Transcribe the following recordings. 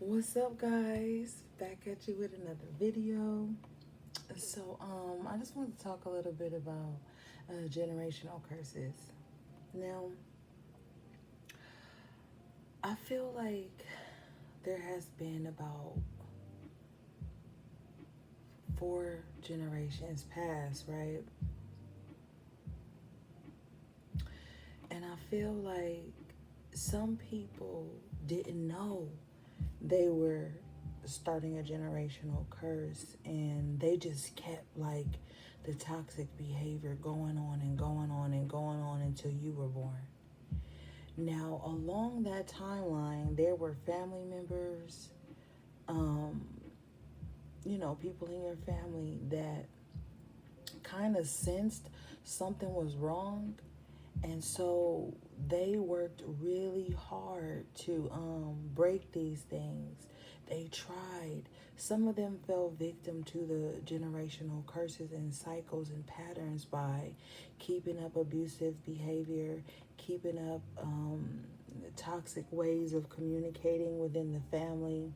What's up, guys? Back at you with another video. I just want to talk a little bit about generational curses. Now, I feel like there has been about 4 generations past, right? And I feel like some people didn't know they were starting a generational curse, and they just kept like the toxic behavior going on and going on and going on until you were born. Now, along that timeline, there were family members, um, people in your family that kind of sensed something was wrong. And so they worked really hard to break these things. They tried. Some of them fell victim to the generational curses and cycles and patterns by keeping up abusive behavior, keeping up toxic ways of communicating within the family.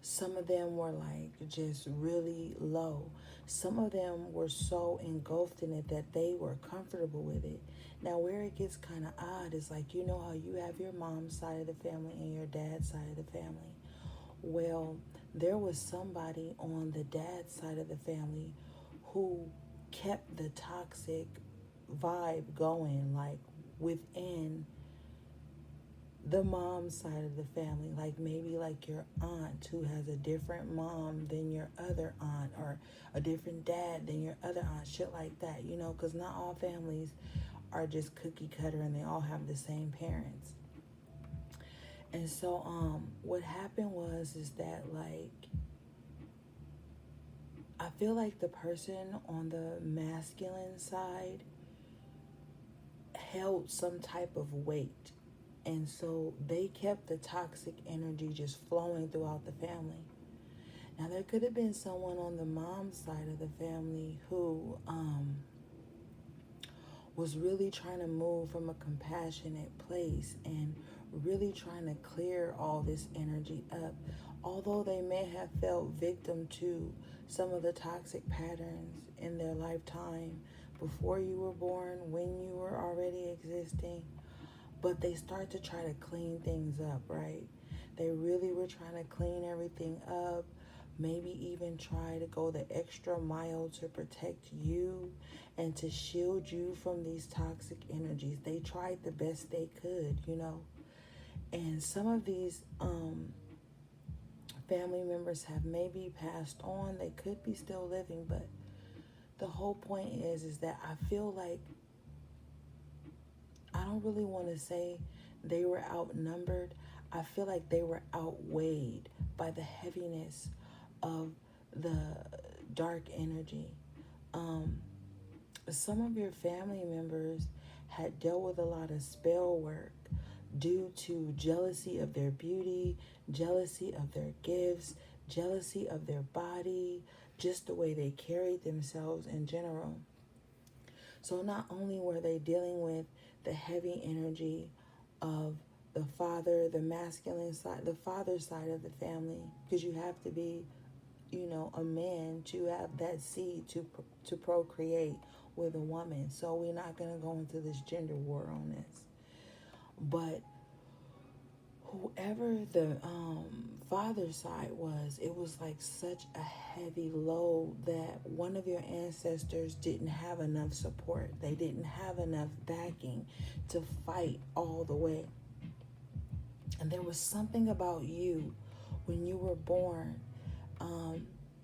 Some of them were like just really low. Some of them were so engulfed in it that they were comfortable with it. Now, where it gets kind of odd is like, you know how you have your mom's side of the family and your dad's side of the family. Well, there was somebody on the dad's side of the family who kept the toxic vibe going, like within the mom side of the family, like maybe like your aunt who has a different mom than your other aunt, or a different dad than your other aunt, shit like that, because not all families are just cookie cutter and they all have the same parents. And so what happened was is that, like, I feel like the person on the masculine side held some type of weight. And so they kept the toxic energy just flowing throughout the family. Now, there could have been someone on the mom's side of the family who was really trying to move from a compassionate place and really trying to clear all this energy up. Although they may have felt victim to some of the toxic patterns in their lifetime before you were born, when you were already existing, but they start to try to clean things up, right? They really were trying to clean everything up, maybe even try to go the extra mile to protect you and to shield you from these toxic energies. They tried the best they could. And some of these family members have maybe passed on. They could be still living, but the whole point is that I feel like, I don't really want to say they were outnumbered. I feel like they were outweighed by the heaviness of the dark energy. Um, some of your family members had dealt with a lot of spell work due to jealousy of their beauty, jealousy of their gifts, jealousy of their body, just the way they carried themselves in general. So not only were they dealing with the heavy energy of the father, the masculine side, the father side of the family, because you have to be, a man to have that seed to procreate with a woman. So we're not going to go into this gender war on this. But whoever the father side was, it was like such a heavy load that one of your ancestors didn't have enough support. They didn't have enough backing to fight all the way. And there was something about you when you were born.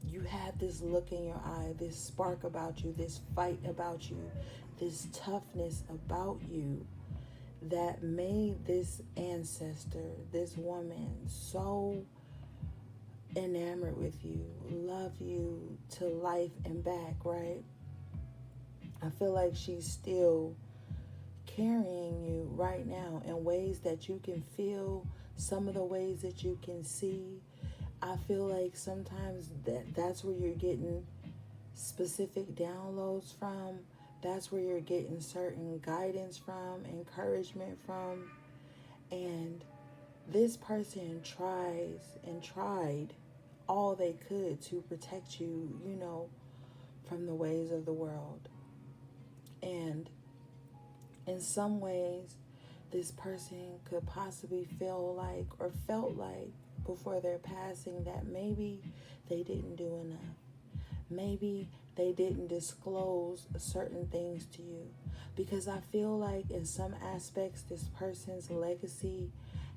You had this look in your eye, this spark about you, this fight about you, this toughness about you that made this ancestor, this woman, so enamored with you, love you to life and back, right? I feel like she's still carrying you right now in ways that you can feel, some of the ways that you can see. I feel like sometimes that's where you're getting specific downloads from. That's where you're getting certain guidance from, encouragement from. And This person tries and tried all they could to protect you, from the ways of the world. And in some ways, this person could possibly feel like or felt like before their passing that maybe they didn't do enough. Maybe they didn't disclose certain things to you. Because I feel like in some aspects, this person's legacy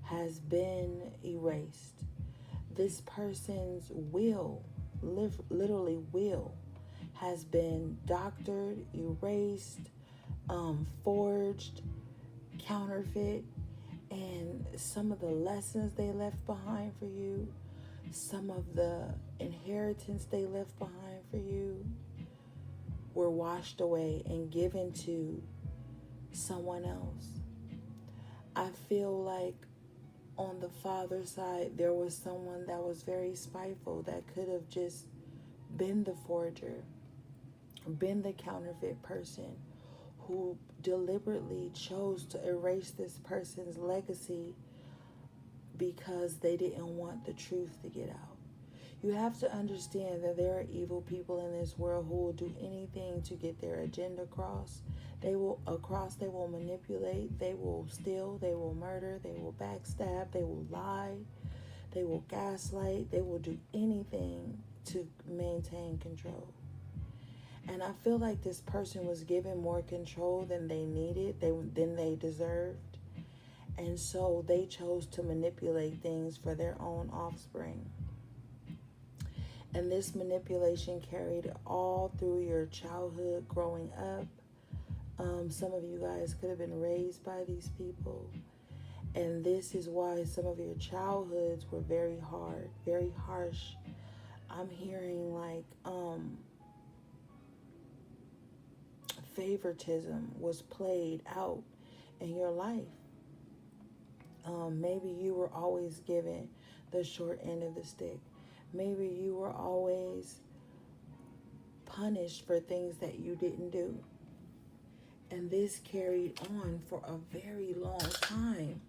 has been erased. This person's will, literally will, has been doctored, erased, forged, counterfeit, and some of the lessons they left behind for you, some of the inheritance they left behind for you, were washed away and given to someone else. I feel like on the father's side, there was someone that was very spiteful that could have just been the forger, been the counterfeit person who deliberately chose to erase this person's legacy because they didn't want the truth to get out. You have to understand that there are evil people in this world who will do anything to get their agenda across. They will manipulate, they will steal, they will murder, they will backstab, they will lie, they will gaslight, they will do anything to maintain control. And I feel like this person was given more control than they needed, than they deserved. And so they chose to manipulate things for their own offspring. And this manipulation carried all through your childhood growing up. Some of you guys could have been raised by these people. And this is why some of your childhoods were very hard, very harsh. I'm hearing like favoritism was played out in your life. Maybe you were always given the short end of the stick. Maybe you were always punished for things that you didn't do. And this carried on for a very long time.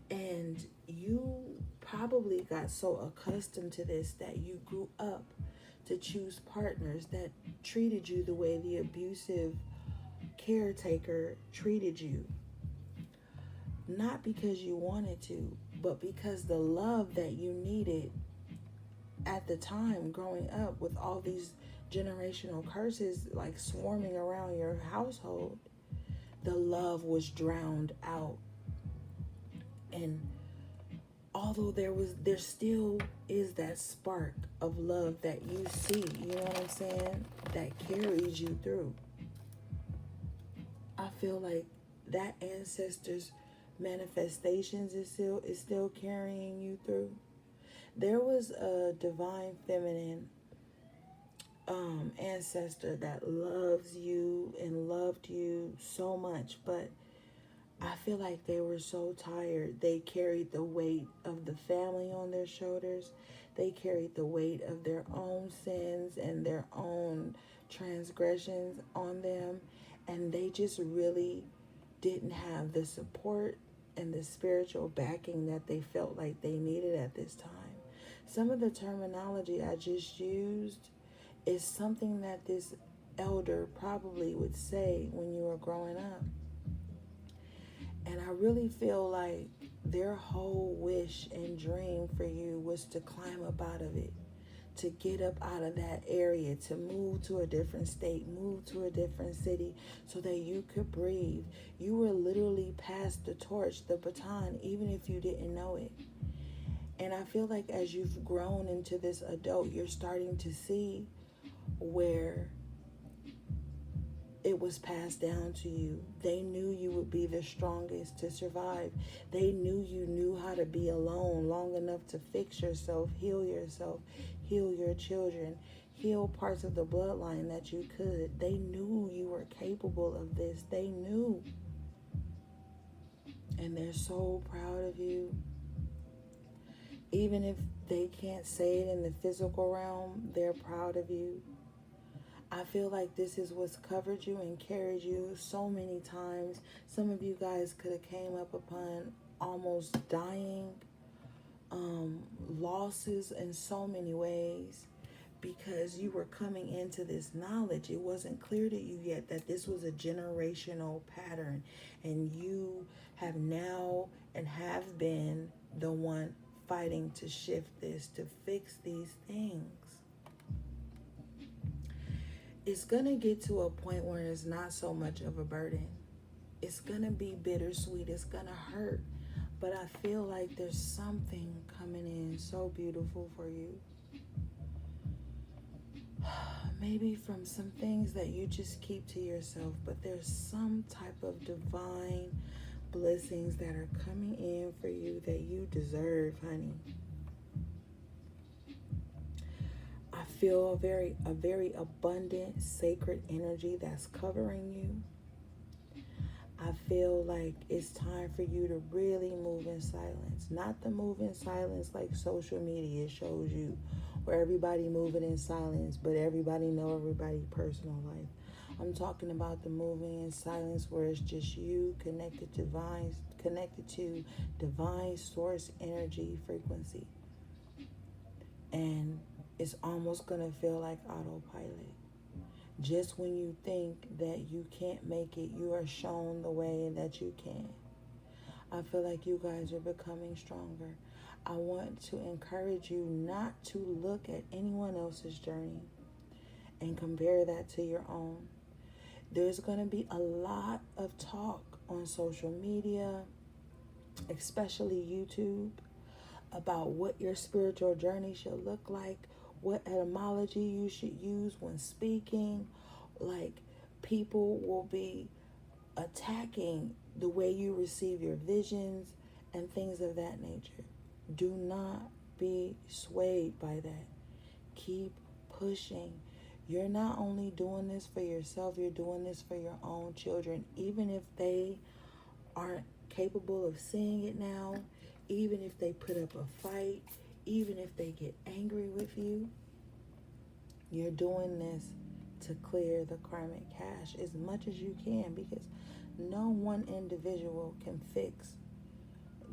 And you probably got so accustomed to this that you grew up to choose partners that treated you the way the abusive caretaker treated you. Not because you wanted to, but because the love that you needed at the time growing up with all these generational curses like swarming around your household, the love was drowned out. And although there still is that spark of love that you see, you know what I'm saying, that carries you through. I feel like that ancestor's manifestations is still carrying you through. There was a divine feminine ancestor that loves you and loved you so much, but I feel like they were so tired. They carried the weight of the family on their shoulders. They carried the weight of their own sins and their own transgressions on them. And they just really didn't have the support and the spiritual backing that they felt like they needed at this time. Some of the terminology I just used is something that this elder probably would say when you were growing up. And I really feel like their whole wish and dream for you was to climb up out of it, to get up out of that area, to move to a different state, move to a different city so that you could breathe. You were literally passed the torch, the baton, even if you didn't know it. And I feel like as you've grown into this adult, you're starting to see where it was passed down to you. They knew you would be the strongest to survive. They knew you knew how to be alone long enough to fix yourself, heal your children, heal parts of the bloodline that you could. They knew you were capable of this. They knew. And they're so proud of you. Even if they can't say it in the physical realm, they're proud of you. I feel like this is what's covered you and carried you so many times. Some of you guys could have came up upon almost dying losses in so many ways, because you were coming into this knowledge. It wasn't clear to you yet that this was a generational pattern, and you have now and have been the one fighting to shift this, to fix these things. It's going to get to a point where it's not so much of a burden. It's going to be bittersweet. It's going to hurt. But I feel like there's something coming in so beautiful for you. Maybe from some things that you just keep to yourself, but there's some type of divine blessings that are coming in for you that you deserve, honey. I feel a very abundant, sacred energy that's covering you. I feel like it's time for you to really move in silence. Not the move in silence like social media shows you, where everybody moving in silence, but everybody know everybody's personal life. I'm talking about the moving in silence where it's just you connected to divine source energy frequency. And it's almost gonna feel like autopilot. Just when you think that you can't make it, you are shown the way that you can. I feel like you guys are becoming stronger. I want to encourage you not to look at anyone else's journey and compare that to your own. There's going to be a lot of talk on social media, especially YouTube, about what your spiritual journey should look like, what etymology you should use when speaking. Like, people will be attacking the way you receive your visions and things of that nature. Do not be swayed by that. Keep pushing. You're not only doing this for yourself, you're doing this for your own children. Even if they aren't capable of seeing it now, even if they put up a fight, even if they get angry with you, you're doing this to clear the karmic cache as much as you can, because no one individual can fix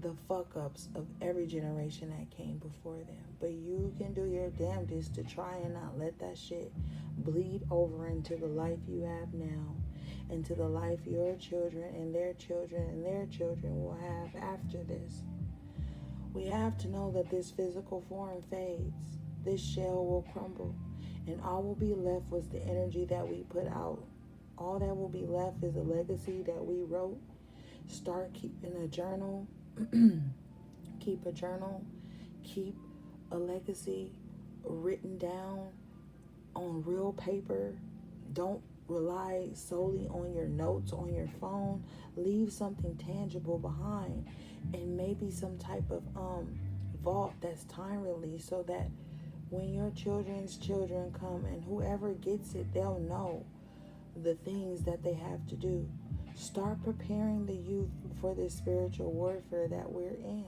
the fuck-ups of every generation that came before them. But you can do your damnedest to try and not let that shit bleed over into the life you have now, into the life your children and their children and their children will have after this. We have to know that this physical form fades. This shell will crumble. And all will be left was the energy that we put out. All that will be left is a legacy that we wrote. Start keeping a journal. Keep a journal. Keep a legacy written down on real paper. Don't rely solely on your notes on your phone. Leave something tangible behind, and maybe some type of vault that's time released, so that when your children's children come and whoever gets it, they'll know the things that they have to do. Start preparing the youth for this spiritual warfare that we're in.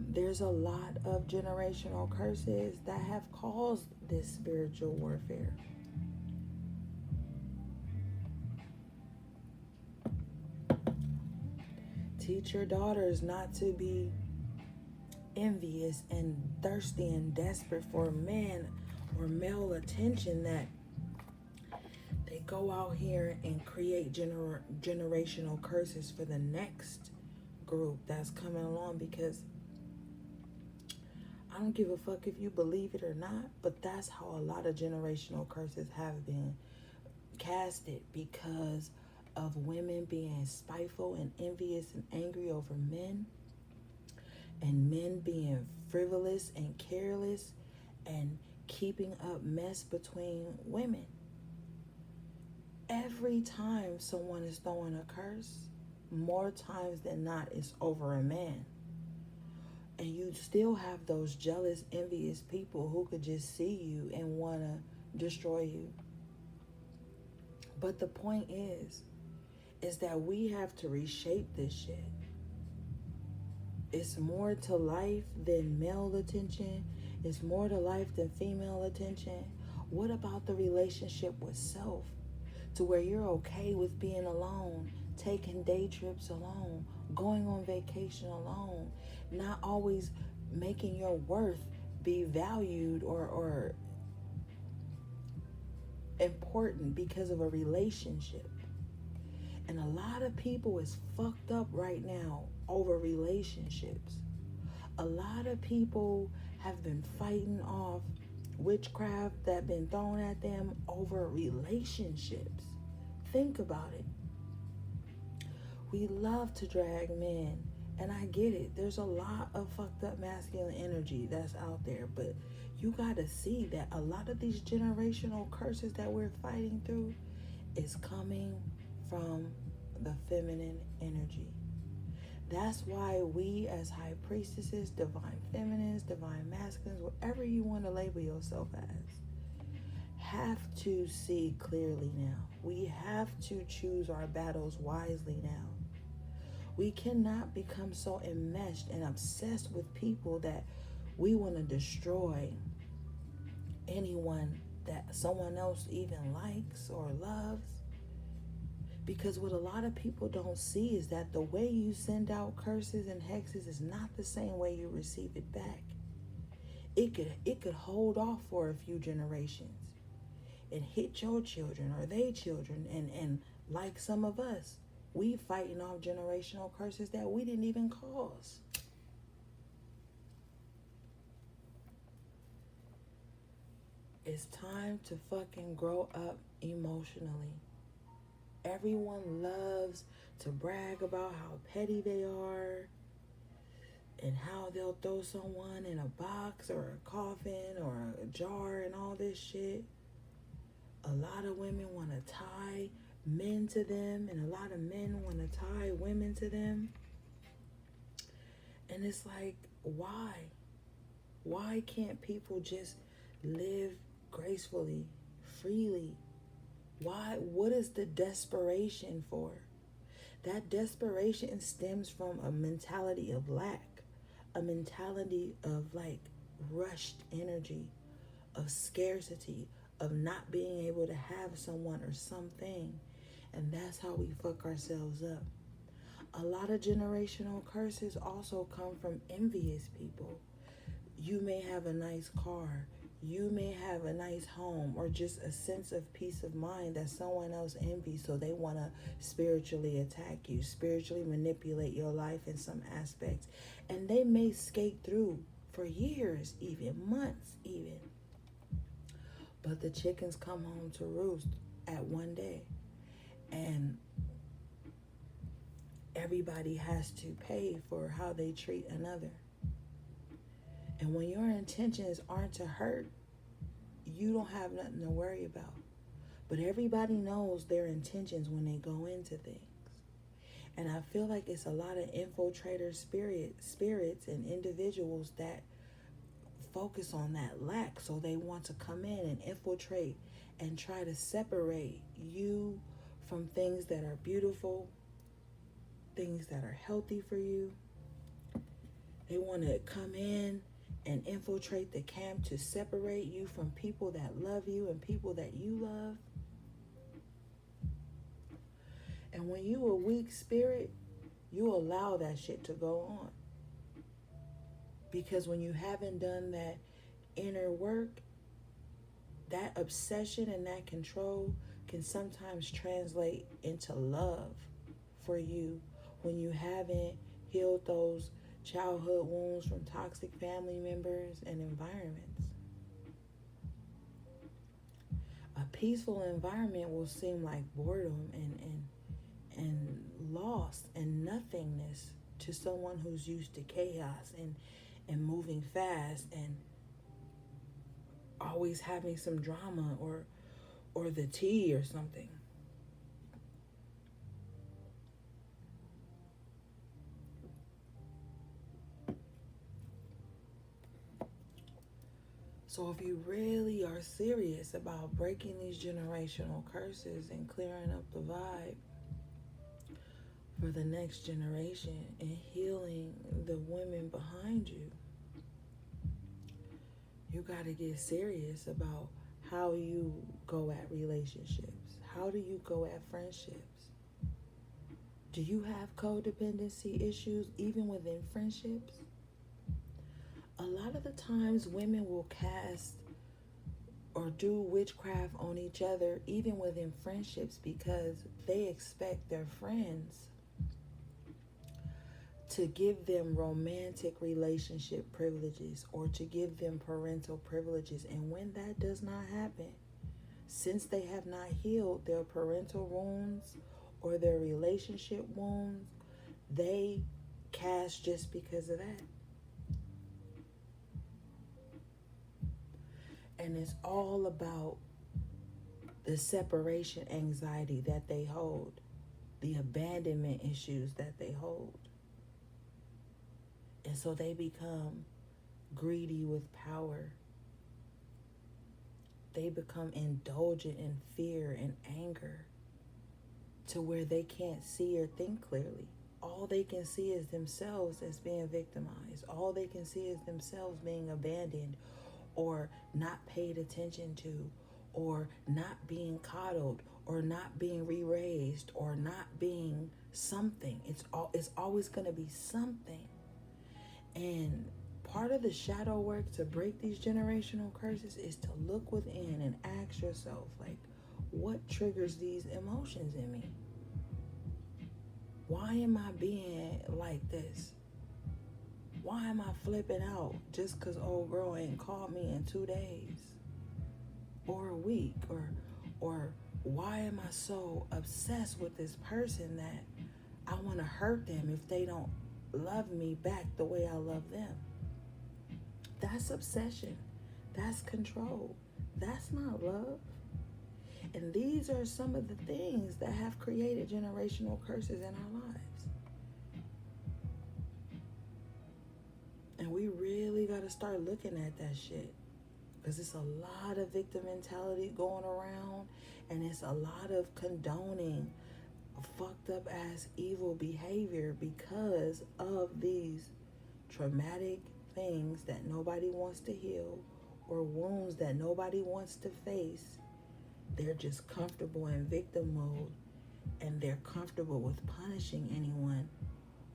There's a lot of generational curses that have caused this spiritual warfare. Teach your daughters not to be envious and thirsty and desperate for men or male attention, that they go out here and create generational curses for the next group that's coming along. Because I don't give a fuck if you believe it or not, but that's how a lot of generational curses have been casted, because of women being spiteful and envious and angry over men, and men being frivolous and careless and keeping up mess between women. Every time someone is throwing a curse, more times than not, it's over a man. And you still have those jealous, envious people who could just see you and want to destroy you. But the point is that we have to reshape this shit. It's more to life than male attention. It's more to life than female attention. What about the relationship with self? To where you're okay with being alone, taking day trips alone, going on vacation alone, not always making your worth be valued or important because of a relationship. And a lot of people is fucked up right now over relationships. A lot of people have been fighting off witchcraft that been thrown at them over relationships. Think about it. We love to drag men, and I get it. There's a lot of fucked up masculine energy that's out there, but you gotta see that a lot of these generational curses that we're fighting through is coming from the feminine energy. That's why we as high priestesses, divine feminines, divine masculines, whatever you want to label yourself as, have to see clearly now. We have to choose our battles wisely now. We cannot become so enmeshed and obsessed with people that we want to destroy anyone that someone else even likes or loves. Because what a lot of people don't see is that the way you send out curses and hexes is not the same way you receive it back. It could hold off for a few generations and hit your children or they children, and like some of us, we fighting off generational curses that we didn't even cause. It's time to fucking grow up emotionally. Everyone loves to brag about how petty they are and how they'll throw someone in a box or a coffin or a jar and all this shit. A lot of women want to tie men to them, and a lot of men want to tie women to them. And it's like, why? Why can't people just live gracefully, freely? Why? What is the desperation for? That desperation stems from a mentality of lack, a mentality of like rushed energy, of scarcity, of not being able to have someone or something. And that's how we fuck ourselves up. A lot of generational curses also come from envious people. You may have a nice car, you may have a nice home, or just a sense of peace of mind that someone else envies, so they want to spiritually attack you, spiritually manipulate your life in some aspects. And they may skate through for years, even months even. But the chickens come home to roost at one day. And everybody has to pay for how they treat another. And when your intentions aren't to hurt, you don't have nothing to worry about. But everybody knows their intentions when they go into things. And I feel like it's a lot of infiltrator spirits and individuals that focus on that lack. So they want to come in and infiltrate and try to separate you from things that are beautiful, things that are healthy for you. They want to come in and infiltrate the camp to separate you from people that love you and people that you love. And when you a weak spirit, you allow that shit to go on. Because when you haven't done that inner work, that obsession and that control can sometimes translate into love for you when you haven't healed those childhood wounds from toxic family members and environments. A peaceful environment will seem like boredom and loss and nothingness to someone who's used to chaos and moving fast and always having some drama or the tea or something. So if you really are serious about breaking these generational curses and clearing up the vibe for the next generation and healing the women behind you, you got to get serious about how you go at relationships. How do you go at friendships? Do you have codependency issues even within friendships? A lot of the times women will cast or do witchcraft on each other even within friendships because they expect their friends to give them romantic relationship privileges or to give them parental privileges. And when that does not happen, since they have not healed their parental wounds or their relationship wounds, they cast just because of that. And it's all about the separation anxiety that they hold, the abandonment issues that they hold. And so they become greedy with power. They become indulgent in fear and anger to where they can't see or think clearly. All they can see is themselves as being victimized. All they can see is themselves being abandoned or not paid attention to or not being coddled or not being re-raised or not being something. It's always going to be something. And part of the shadow work to break these generational curses is to look within and ask yourself, like, what triggers these emotions in me? Why am I being like this? Why am I flipping out just because old girl ain't called me in 2 days or a week? Or why am I so obsessed with this person that I want to hurt them if they don't love me back the way I love them? That's obsession. That's control. That's not love. And these are some of the things that have created generational curses in our lives. And we really got to start looking at that shit. Because it's a lot of victim mentality going around. And it's a lot of condoning fucked up ass evil behavior because of these traumatic things that nobody wants to heal or wounds that nobody wants to face. They're just comfortable in victim mode, and they're comfortable with punishing anyone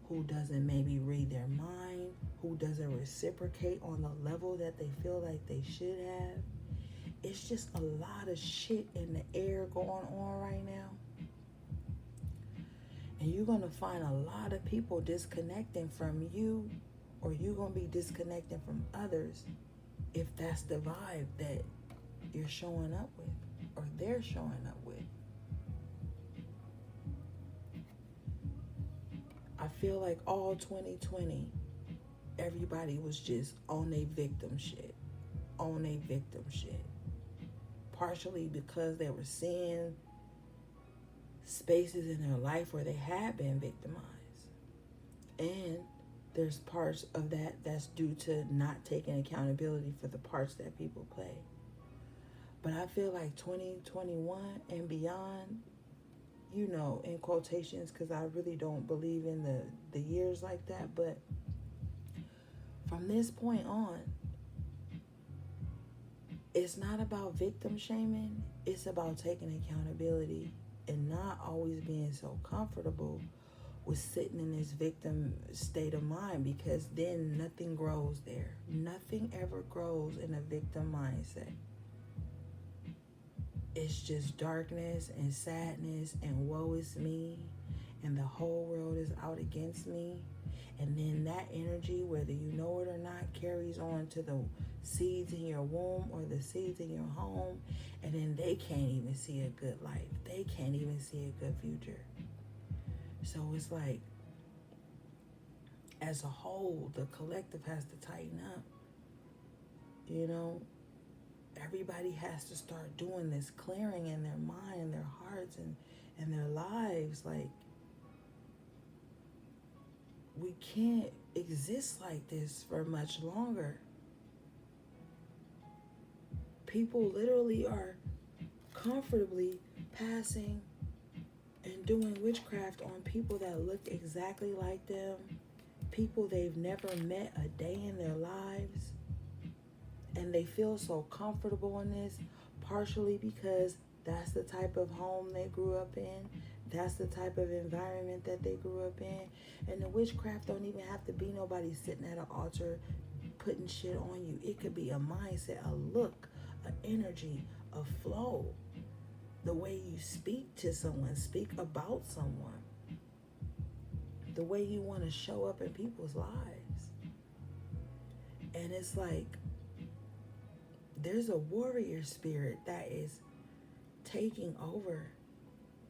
who doesn't maybe read their mind, who doesn't reciprocate on the level that they feel like they should have. It's just a lot of shit in the air going on right now. And you're going to find a lot of people disconnecting from you, or you're going to be disconnecting from others if that's the vibe that you're showing up with or they're showing up with. I feel like all 2020, everybody was just on a victim shit. Partially because they were seeing spaces in their life where they had been victimized. And there's parts of that that's due to not taking accountability for the parts that people play. But I feel like 2021 and beyond, you know, in quotations, because I really don't believe in the years like that, but from this point on, it's not about victim shaming. It's about taking accountability and not always being so comfortable with sitting in this victim state of mind, because then nothing grows there. Nothing ever grows in a victim mindset. It's just darkness and sadness and woe is me and the whole world is out against me. And then that energy, whether you know it or not, carries on to the seeds in your womb or the seeds in your home. And then they can't even see a good life. They can't even see a good future. So it's like, as a whole, the collective has to tighten up. You know, everybody has to start doing this clearing in their mind and their hearts and their lives. Like, we can't exist like this for much longer. People literally are comfortably passing and doing witchcraft on people that look exactly like them, people they've never met a day in their lives. And they feel so comfortable in this, partially because that's the type of home they grew up in. That's the type of environment that they grew up in. And the witchcraft don't even have to be nobody sitting at an altar putting shit on you. It could be a mindset, a look, an energy, a flow. The way you speak to someone, speak about someone. The way you want to show up in people's lives. And it's like, there's a warrior spirit that is taking over.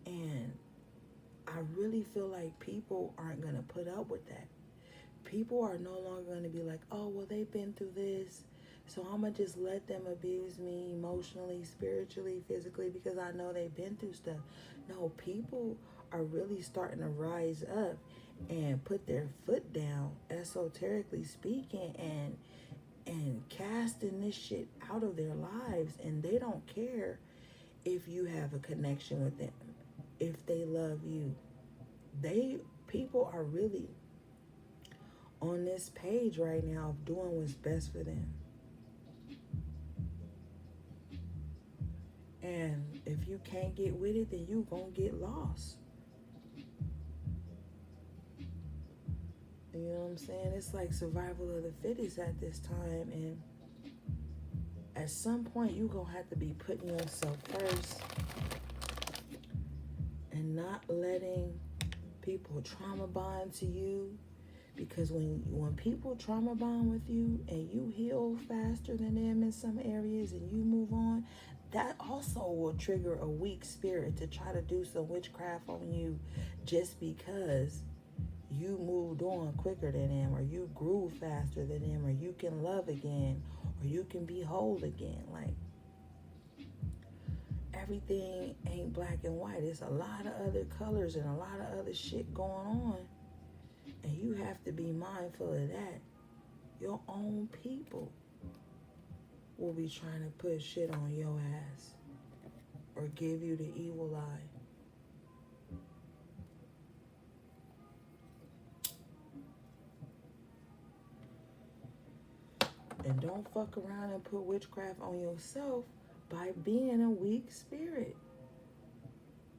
And I really feel like people aren't going to put up with that. People are no longer going to be like, oh, well, they've been through this, so I'm going to just let them abuse me emotionally, spiritually, physically, because I know they've been through stuff. No, people are really starting to rise up and put their foot down, esoterically speaking, and casting this shit out of their lives. And they don't care if you have a connection with them, if they love you. People are really on this page right now of doing what's best for them. And if you can't get with it, then you gonna get lost. You know what I'm saying? It's like survival of the fittest at this time. And at some point, you gonna have to be putting yourself first and not letting people trauma bond to you. Because when people trauma bond with you and you heal faster than them in some areas and you move on, that also will trigger a weak spirit to try to do some witchcraft on you just because you moved on quicker than them, or you grew faster than them, or you can love again, or you can be whole again. Like, everything ain't black and white. It's a lot of other colors and a lot of other shit going on. And you have to be mindful of that. Your own people will be trying to put shit on your ass or give you the evil eye. And don't fuck around and put witchcraft on yourself by being a weak spirit.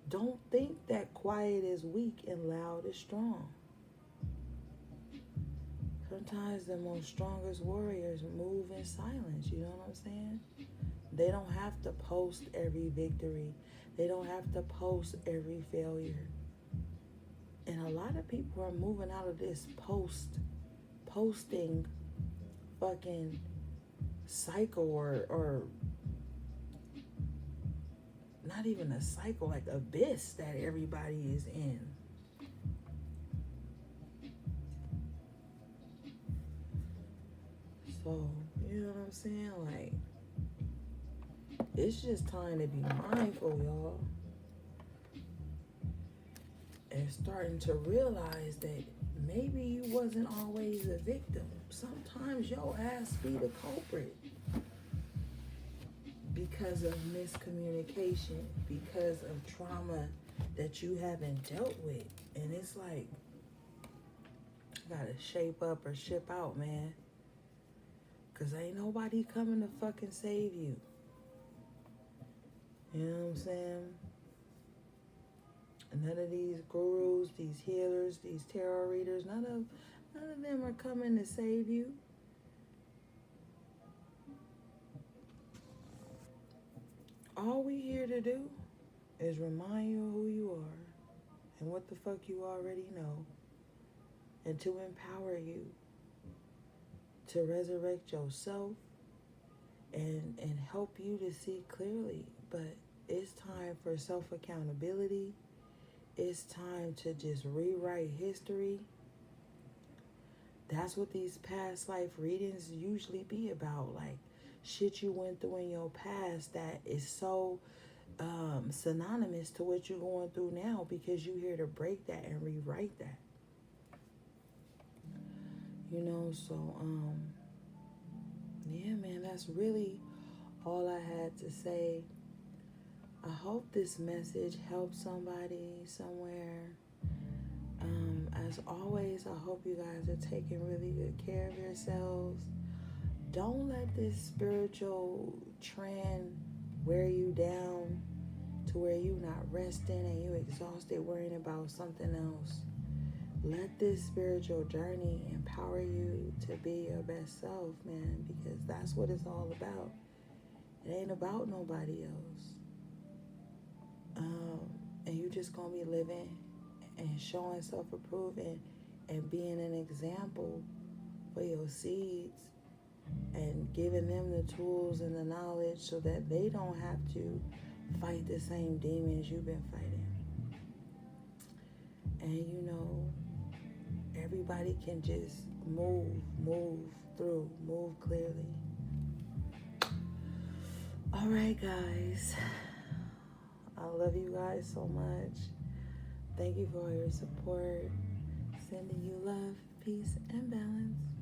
Don't think that quiet is weak and loud is strong. Sometimes the most strongest warriors move in silence, you know what I'm saying? They don't have to post every victory. They don't have to post every failure. And a lot of people are moving out of this posting fucking cycle, or not even a cycle, like abyss that everybody is in. So, you know what I'm saying? Like, it's just time to be mindful, y'all. And starting to realize that maybe you wasn't always a victim. Sometimes your ass be the culprit. Because of miscommunication, because of trauma that you haven't dealt with. And it's like, you gotta shape up or ship out, man. Because ain't nobody coming to fucking save you. You know what I'm saying? And none of these gurus, these healers, these tarot readers, none of them are coming to save you. All we here to do is remind you of who you are and what the fuck you already know, and to empower you to resurrect yourself and help you to see clearly. But it's time for self-accountability. It's time to just rewrite history. That's what these past life readings usually be about. Like, shit you went through in your past that is so synonymous to what you're going through now, because you're here to break that and rewrite that. You know, so yeah, man, that's really all I had to say. I hope this message helps somebody somewhere. As always, I hope you guys are taking really good care of yourselves. Don't let this spiritual trend wear you down to where you not resting and you exhausted worrying about something else. Let this spiritual journey empower you to be your best self, man, because that's what it's all about. It ain't about nobody else. And you just gonna be living and showing self-approved and being an example for your seeds and giving them the tools and the knowledge so that they don't have to fight the same demons you've been fighting. And everybody can just move through, move clearly. All right, guys. I love you guys so much. Thank you for your support. Sending you love, peace, and balance.